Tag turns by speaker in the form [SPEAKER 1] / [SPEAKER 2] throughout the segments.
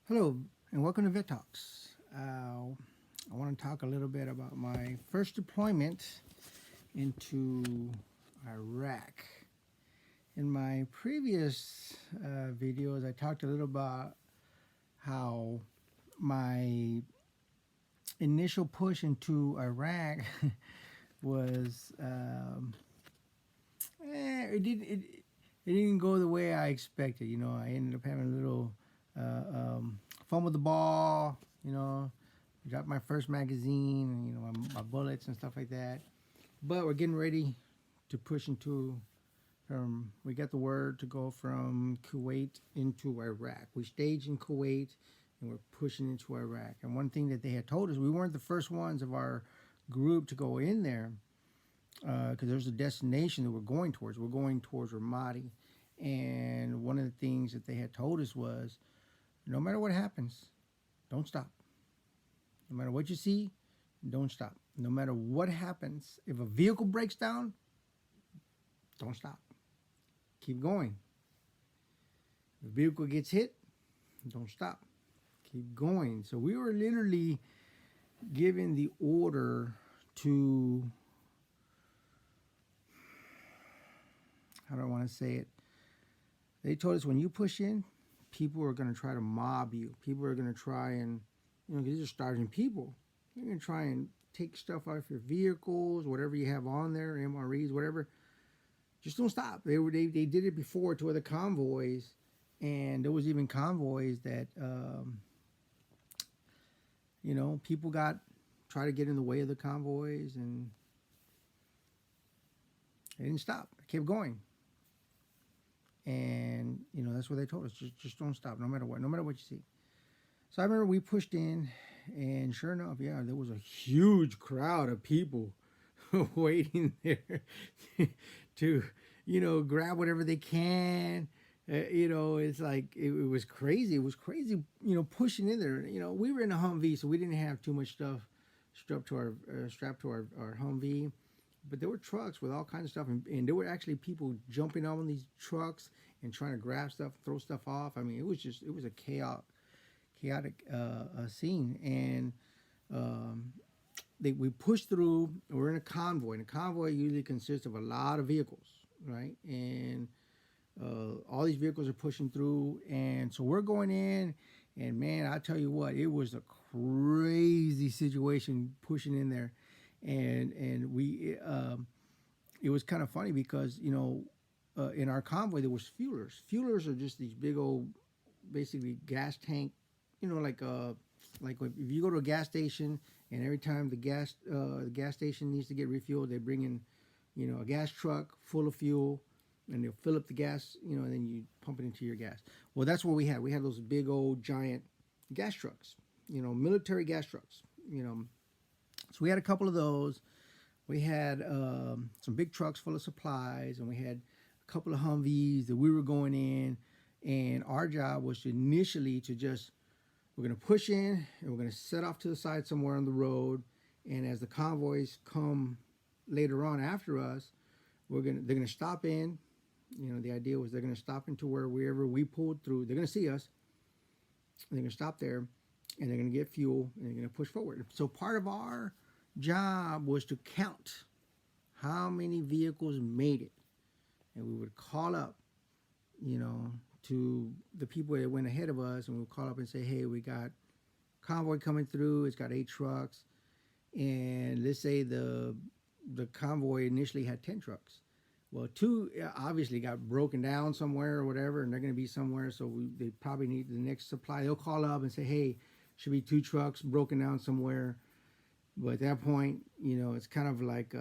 [SPEAKER 1] Hello, and welcome to Vet Talks. I want to talk a little bit about my first deployment into Iraq. In my previous videos, I talked a little about how my initial push into Iraq was it didn't go the way I expected. I ended up having a little fun with the ball. Dropped my first magazine, and my bullets and stuff like that. But we're getting ready to push into. We got the word to go from Kuwait into Iraq. We staged in Kuwait, and we're pushing into Iraq. And one thing that they had told us, we weren't the first ones of our group to go in there, because there's a destination that we're going towards. We're going towards Ramadi, and one of the things that they had told us was, no matter what happens, don't stop. No matter what you see, don't stop. No matter what happens, if a vehicle breaks down, don't stop. Keep going. If a vehicle gets hit, don't stop. Keep going. So we were literally given the order to, how do I want to say it? They told us when you push in, people are going to try to mob you. People are going to try and, these are starving people. They're going to try and take stuff out of your vehicles, whatever you have on there, MREs, whatever. Just don't stop. They did it before to other convoys, and there was even convoys that, people try to get in the way of the convoys, and they didn't stop. They kept going. And, that's what they told us. Just don't stop, no matter what you see. So I remember we pushed in, and sure enough, yeah, there was a huge crowd of people waiting there to, grab whatever they can. It's like it was crazy. It was crazy, pushing in there. We were in a Humvee, so we didn't have too much stuff strapped to our Humvee. But there were trucks with all kinds of stuff, and there were actually people jumping on these trucks and trying to grab stuff, throw stuff off. I mean, it was a chaotic scene, and we pushed through. We're in a convoy, and a convoy usually consists of a lot of vehicles, right? And all these vehicles are pushing through, and so we're going in, and man, I tell you what, it was a crazy situation pushing in there. And we it was kind of funny because in our convoy there was fuelers. Fuelers are just these big old, basically gas tank, like if you go to a gas station and every time the gas station needs to get refueled, they bring in a gas truck full of fuel, and they'll fill up the gas, and then you pump it into your gas. Well, that's what we had. We had those big old giant gas trucks, military gas trucks, So we had a couple of those. We had some big trucks full of supplies, and we had a couple of Humvees that we were going in. And our job was to initially we're going to push in, and we're going to set off to the side somewhere on the road. And as the convoys come later on after us, they're going to stop in. The idea was they're going to stop into wherever we pulled through. They're going to see us. They're going to stop there, and they're going to get fuel, and they're going to push forward. So part of our job was to count how many vehicles made it, and we would call up to the people that went ahead of us, and we would call up and say, hey, we got convoy coming through, it's got 8 trucks, and let's say the convoy initially had 10 trucks. Well, 2 obviously got broken down somewhere or whatever, and they're going to be somewhere, so they probably need the next supply. They'll call up and say, hey, should be 2 trucks broken down somewhere. But at that point, it's kind of like,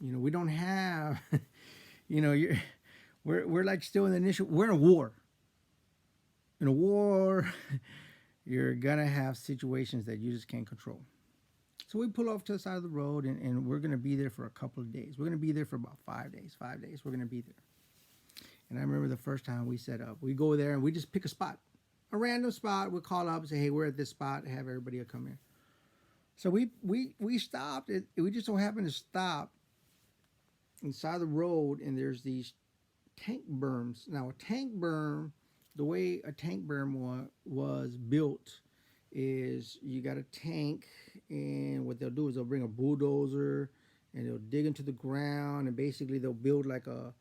[SPEAKER 1] we don't have, we're like still in the initial, we're in a war. In a war, you're going to have situations that you just can't control. So we pull off to the side of the road, and we're going to be there for a couple of days. We're going to be there for about 5 days. 5 days, we're going to be there. And I remember the first time we set up, we go there and we just pick a spot, a random spot. We call up and say, hey, we're at this spot, have everybody come here. So we stopped. We just so happened to stop inside the road, and there's these tank berms. Now, a tank berm the way a tank berm was built is you got a tank, and what they'll do is they'll bring a bulldozer and they'll dig into the ground, and basically they'll build like a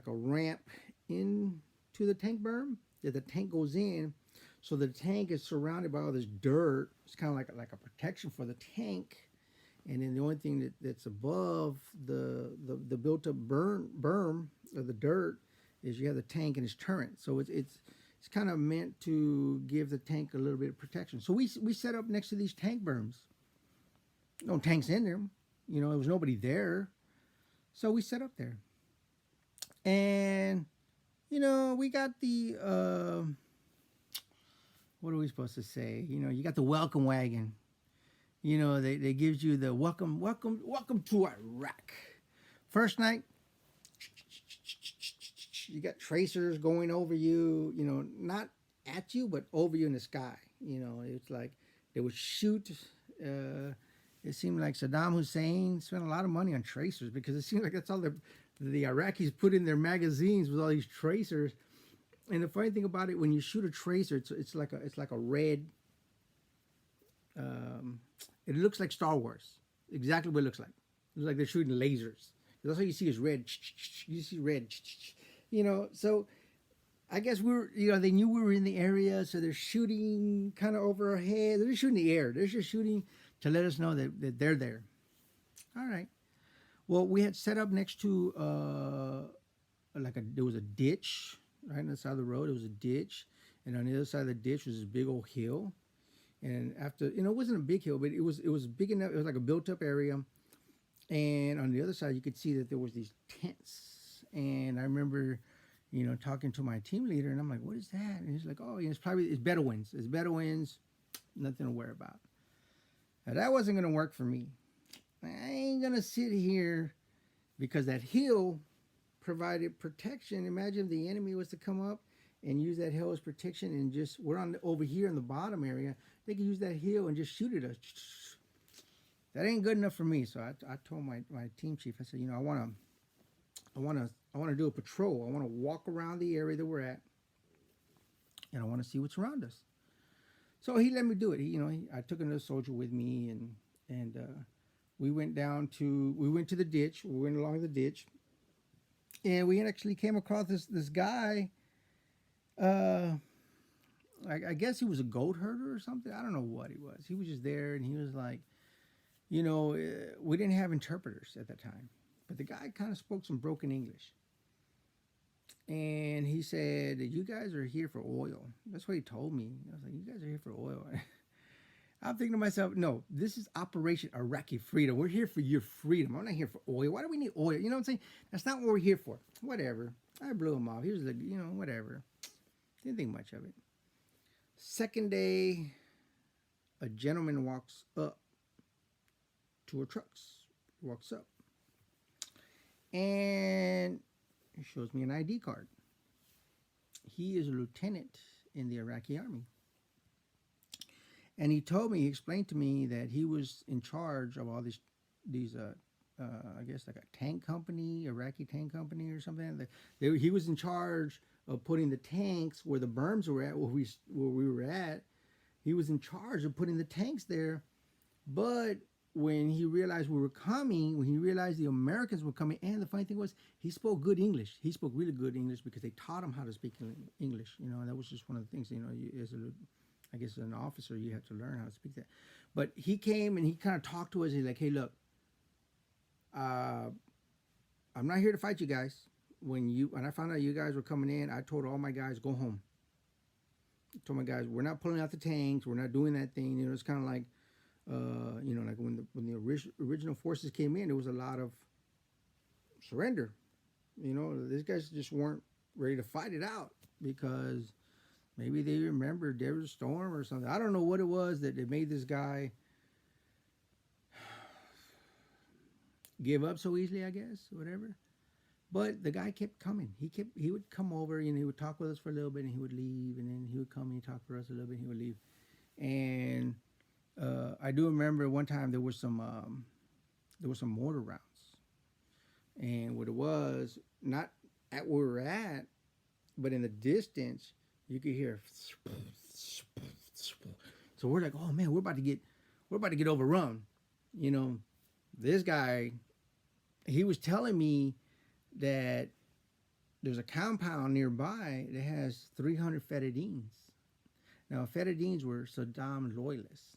[SPEAKER 1] ramp into the tank berm that the tank goes in. So the tank is surrounded by all this dirt. It's kind of like a protection for the tank. And then the only thing that's above the built up berm of the dirt is you have the tank and its turret. So it's kind of meant to give the tank a little bit of protection. So we set up next to these tank berms. No tanks in there. You know, there was nobody there. So we set up there. And, you know, we got the, what are we supposed to say? You know, you got the welcome wagon. You know, they gives you the welcome to Iraq. First night, you got tracers going over you, you know, not at you, but over you in the sky. You know, it's like they would shoot. It seemed like Saddam Hussein spent a lot of money on tracers because it seemed like that's all the Iraqis put in their magazines with all these tracers. And the funny thing about it, when you shoot a tracer, it's like a red. It looks like Star Wars. Exactly what it looks like. It looks like they're shooting lasers. That's all you see is red. You see red. You know, so I guess they knew we were in the area, so they're shooting kind of over our head. They're just shooting the air. They're just shooting to let us know that they're there. All right. Well, we had set up next to there was a ditch right on the side of the road. There was a ditch, and on the other side of the ditch was this big old hill. And after, you know, it wasn't a big hill, but it was big enough. It was like a built up area. And on the other side, you could see that there was these tents. And I remember, you know, talking to my team leader, and I'm like, "What is that?" And he's like, "Oh, it's Bedouins. It's Bedouins. Nothing to worry about." Now that wasn't going to work for me. I ain't going to sit here because that hill provided protection. Imagine if the enemy was to come up and use that hill as protection, and we're over here in the bottom area. They could use that hill and just shoot at us. That ain't good enough for me. So I told my team chief, I said, you know, I want to do a patrol. I want to walk around the area that we're at, and I want to see what's around us. So he let me do it. I took another soldier with me, and we went to the ditch. We went along the ditch, and we actually came across this guy. I guess he was a goat herder or something. I don't know what he was. He was just there, and he was like, you know, we didn't have interpreters at that time, but the guy kind of spoke some broken English. And he said, "You guys are here for oil." That's what he told me. I was like, "You guys are here for oil." I'm thinking to myself, no, this is Operation Iraqi Freedom. We're here for your freedom. I'm not here for oil. Why do we need oil? You know what I'm saying? That's not what we're here for. Whatever. I blew him off. He was like, you know, whatever. Didn't think much of it. Second day, a gentleman walks up to our trucks. He walks up. And he shows me an ID card. He is a lieutenant in the Iraqi army. And he explained to me that he was in charge of all these I guess like a tank company, Iraqi tank company or something. He was in charge of putting the tanks where the berms were at, where we were at. He was in charge of putting the tanks there. But when he realized we were coming, when he realized the Americans were coming, and the funny thing was, he spoke good English. He spoke really good English because they taught him how to speak English. You know, that was just one of the things, you know, I guess as an officer, you have to learn how to speak that. But he came and he kind of talked to us. He's like, "Hey, look, I'm not here to fight you guys. When I found out you guys were coming in, I told all my guys, go home. I told my guys, we're not pulling out the tanks. We're not doing that thing." You know, it's kind of like, you know, like when the original forces came in, there was a lot of surrender. You know, these guys just weren't ready to fight it out because maybe they remembered there was a storm or something. I don't know what it was that made this guy give up so easily, I guess, whatever. But the guy kept coming. He would come over, you know, he would talk with us for a little bit and he would leave, and then he would come and he'd talk for us a little bit and he would leave. And I do remember one time there was some mortar rounds. And what it was, not at where we were at, but in the distance, you could hear. So we're like, oh man, we're about to get overrun. You know, this guy, he was telling me that there's a compound nearby that has 300 Fedidines. Now, Fedidines were Saddam loyalists,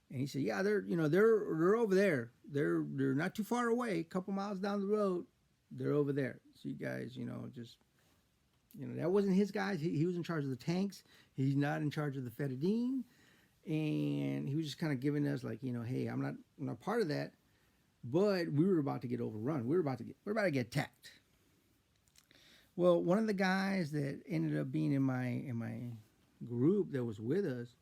[SPEAKER 1] and he said, yeah, they're over there. They're not too far away, a couple miles down the road. They're over there. So you guys, just that wasn't his guys. He was in charge of the tanks. He's not in charge of the Fedidine, and he was just kind of giving us like, hey, I'm not part of that. But we were about to get overrun. We're about to get attacked. Well, one of the guys that ended up being in my group that was with us,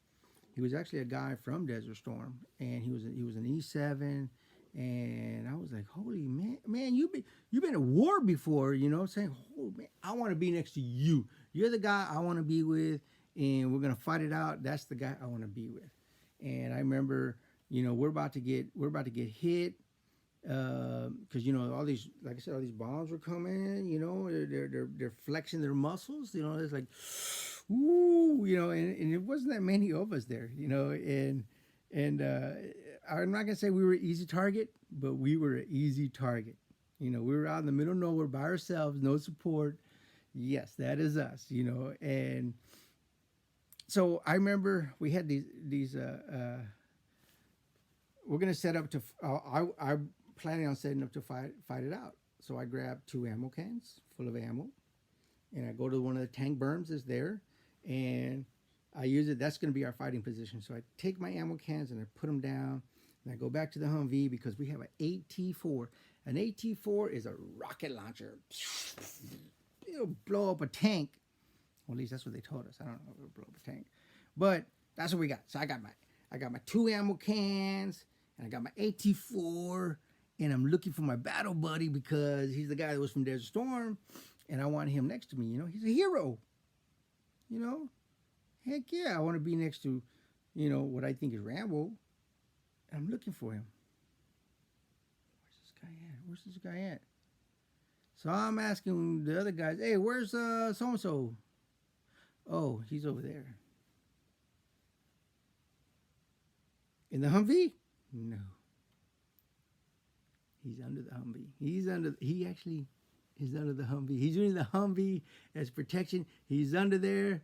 [SPEAKER 1] he was actually a guy from Desert Storm, and he was an E7, and I was like, holy man, you've been at war before, saying, oh man, I want to be next to you. You're the guy I want to be with, and we're gonna fight it out. That's the guy I want to be with. And I remember, we're about to get hit. Because all these, like I said, all these bombs were coming. They're flexing their muscles. It's like, ooh, and it wasn't that many of us there. And I'm not gonna say we were an easy target, but we were an easy target. We were out in the middle of nowhere by ourselves, no support. Yes, that is us. And so I remember we had these. We're gonna set up to. I planning on setting up to fight it out. So I grabbed 2 ammo cans full of ammo, and I go to one of the tank berms that's there, and I use it. That's going to be our fighting position. So I take my ammo cans and I put them down, and I go back to the Humvee because we have an AT-4. An AT-4 is a rocket launcher. It'll blow up a tank. Well, at least that's what they told us. I don't know if it'll blow up a tank, but that's what we got. So I got my 2 ammo cans, and I got my AT-4. And I'm looking for my battle buddy because he's the guy that was from Desert Storm, and I want him next to me. He's a hero. Heck yeah, I want to be next to, what I think is Rambo. And I'm looking for him. Where's this guy at? So I'm asking the other guys, hey, where's so-and-so? Oh, he's over there. In the Humvee? No. He's under the Humvee. He actually is under the Humvee. He's using the Humvee as protection. He's under there.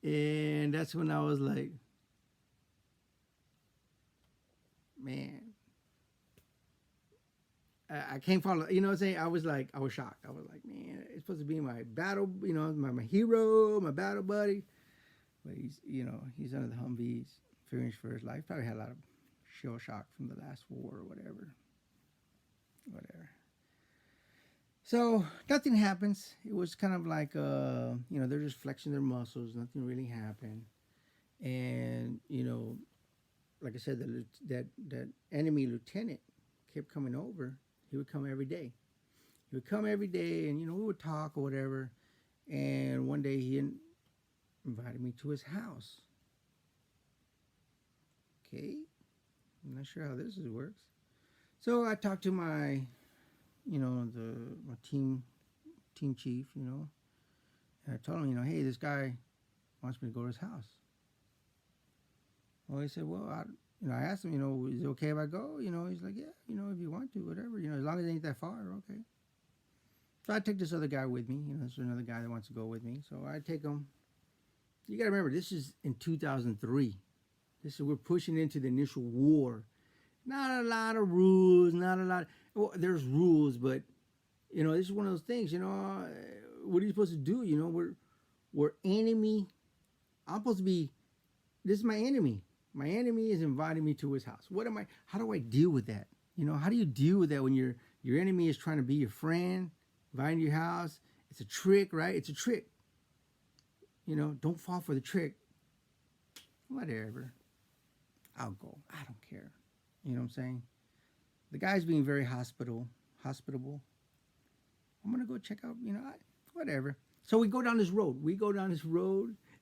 [SPEAKER 1] And that's when I was like, man, I can't follow. You know what I'm saying? I was shocked. I was like, man, it's supposed to be my battle, my hero, my battle buddy. But he's under the Humvees, fearing for his life. Probably had a lot of shell shock from the last war or whatever. So nothing happens. It was kind of like, they're just flexing their muscles. Nothing really happened. And, like I said, that enemy lieutenant kept coming over. He would come every day. And, we would talk or whatever. And one day he invited me to his house. Okay. I'm not sure how this works. So I talked to my, my team chief, and I told him, hey, this guy wants me to go to his house. Well, he said, well, I asked him, is it okay if I go? He's like, yeah, if you want to, whatever, as long as it ain't that far, okay. So I take this other guy with me, there's another guy that wants to go with me. So I take him. You got to remember, this is in 2003. We're pushing into the initial war. Not a lot of rules, well, there's rules, but, this is one of those things, what are you supposed to do? We're enemy. I'm supposed to be, this is my enemy. My enemy is inviting me to his house. How do I deal with that? How do you deal with that when your enemy is trying to be your friend, inviting you to your house? It's a trick, right? It's a trick. Don't fall for the trick. Whatever. I'll go. I don't care. You know what I'm saying? The guy's being very hospitable. I'm going to go check out, whatever. So we go down this road.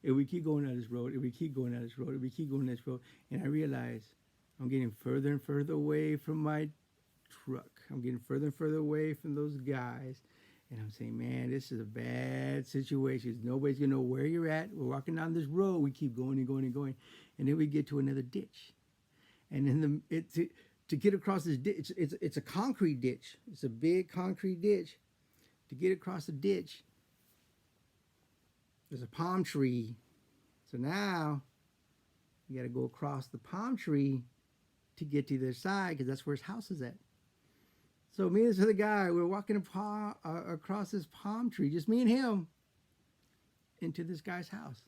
[SPEAKER 1] And we keep going down this road. And I realize I'm getting further and further away from my truck. I'm getting further and further away from those guys. And I'm saying, man, this is a bad situation. Nobody's gonna know where you're at. We're walking down this road. We keep going and going and going, and then we get to another ditch. And then to get across this ditch, it's a concrete ditch. It's a big concrete ditch. To get across the ditch, there's a palm tree. So now you got to go across the palm tree to get to the other side because that's where his house is at. So me and this other guy, we're walking across this palm tree, just me and him, into this guy's house.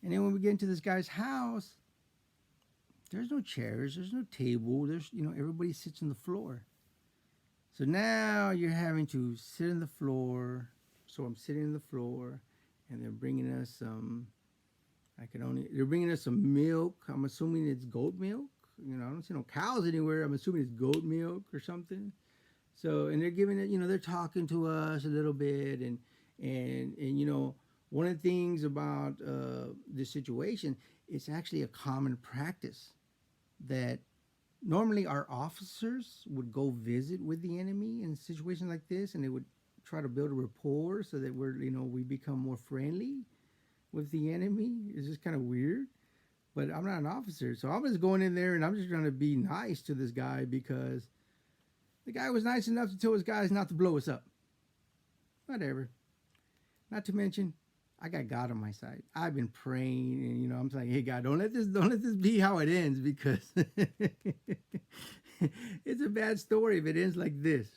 [SPEAKER 1] And then when we get into this guy's house, there's no chairs, there's no table, everybody sits on the floor. So now you're having to sit on the floor. So I'm sitting on the floor, and they're bringing us some. They're bringing us some milk. I'm assuming it's goat milk. I don't see no cows anywhere. I'm assuming it's goat milk or something. So, and they're giving it, they're talking to us a little bit. And one of the things about this situation, it's actually a common practice that normally our officers would go visit with the enemy in situations like this, and they would try to build a rapport so that we become more friendly with the enemy. It's just kind of weird. But I'm not an officer, so I'm just going in there and I'm just trying to be nice to this guy because the guy was nice enough to tell his guys not to blow us up. Whatever. Not to mention, I got God on my side. I've been praying, and I'm saying, hey God, don't let this be how it ends, because it's a bad story if it ends like this.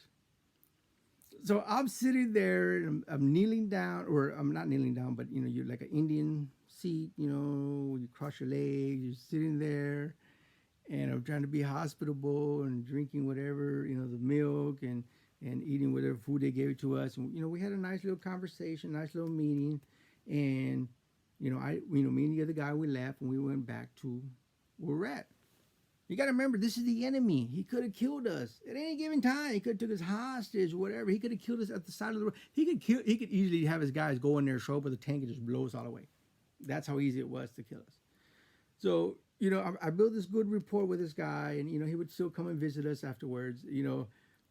[SPEAKER 1] So I'm sitting there and I'm kneeling down, or I'm not kneeling down, but you're like an Indian seat, you cross your legs, you're sitting there, and I'm trying to be hospitable and drinking whatever, the milk and eating whatever food they gave to us. And, we had a nice little conversation, nice little meeting. And, me and the other guy, we left and we went back to where we're at. You got to remember, this is the enemy. He could have killed us at any given time. He could have took us hostage or whatever. He could have killed us at the side of the road. He could easily have his guys go in there, show up with a tank, and just blow us all away. That's how easy it was to kill us. So, I built this good rapport with this guy, and, he would still come and visit us afterwards,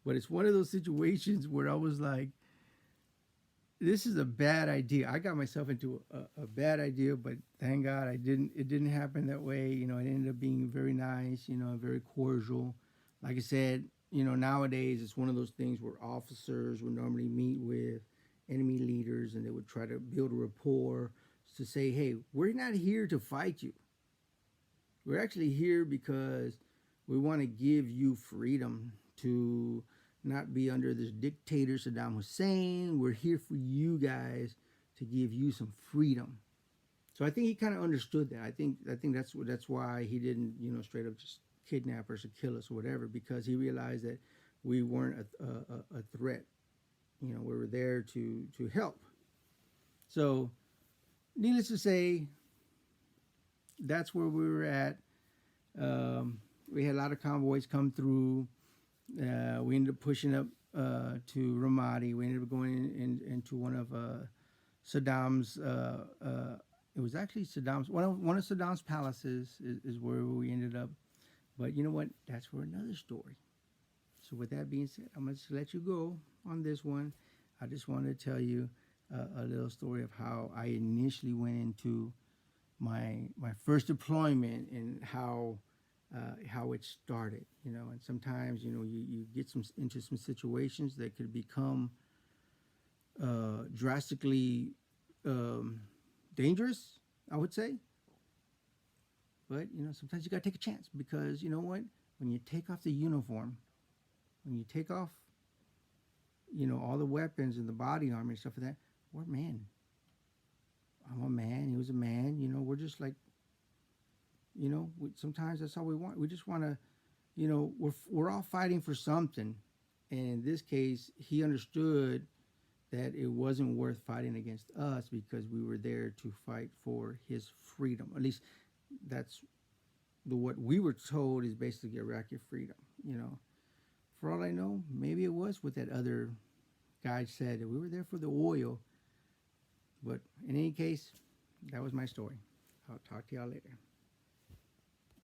[SPEAKER 1] but it's one of those situations where I was like, this is a bad idea. I got myself into a bad idea, but thank God it didn't happen that way. It ended up being very nice, very cordial. Like I said, nowadays it's one of those things where officers would normally meet with enemy leaders and they would try to build a rapport to say, hey, we're not here to fight you. We're actually here because we want to give you freedom to not be under this dictator Saddam Hussein. We're here for you guys to give you some freedom. So I think he kind of understood that. I think that's why he didn't, straight up just kidnap us or kill us or whatever, because he realized that we weren't a threat. We were there to help. So, needless to say, that's where we were at. We had a lot of convoys come through. We ended up pushing up to Ramadi. We ended up going into one of Saddam's. It was actually Saddam's one of Saddam's palaces is where we ended up. But you know what? That's for another story. So with that being said, I'm going to let you go on this one. I just wanted to tell you a little story of how I initially went into my first deployment and how it started, and sometimes, you get into some situations that could become drastically dangerous, I would say. But, sometimes you got to take a chance because, you know what? When you take off the uniform, when you take off, all the weapons and the body armor and stuff like that, we're men. I'm a man. He was a man. We're just like, sometimes that's all we want. We just want to, we're all fighting for something. And in this case, he understood that it wasn't worth fighting against us because we were there to fight for his freedom. At least that's what we were told is basically Iraqi freedom. For all I know, maybe it was what that other guy said, that we were there for the oil. But in any case, that was my story. I'll talk to y'all later.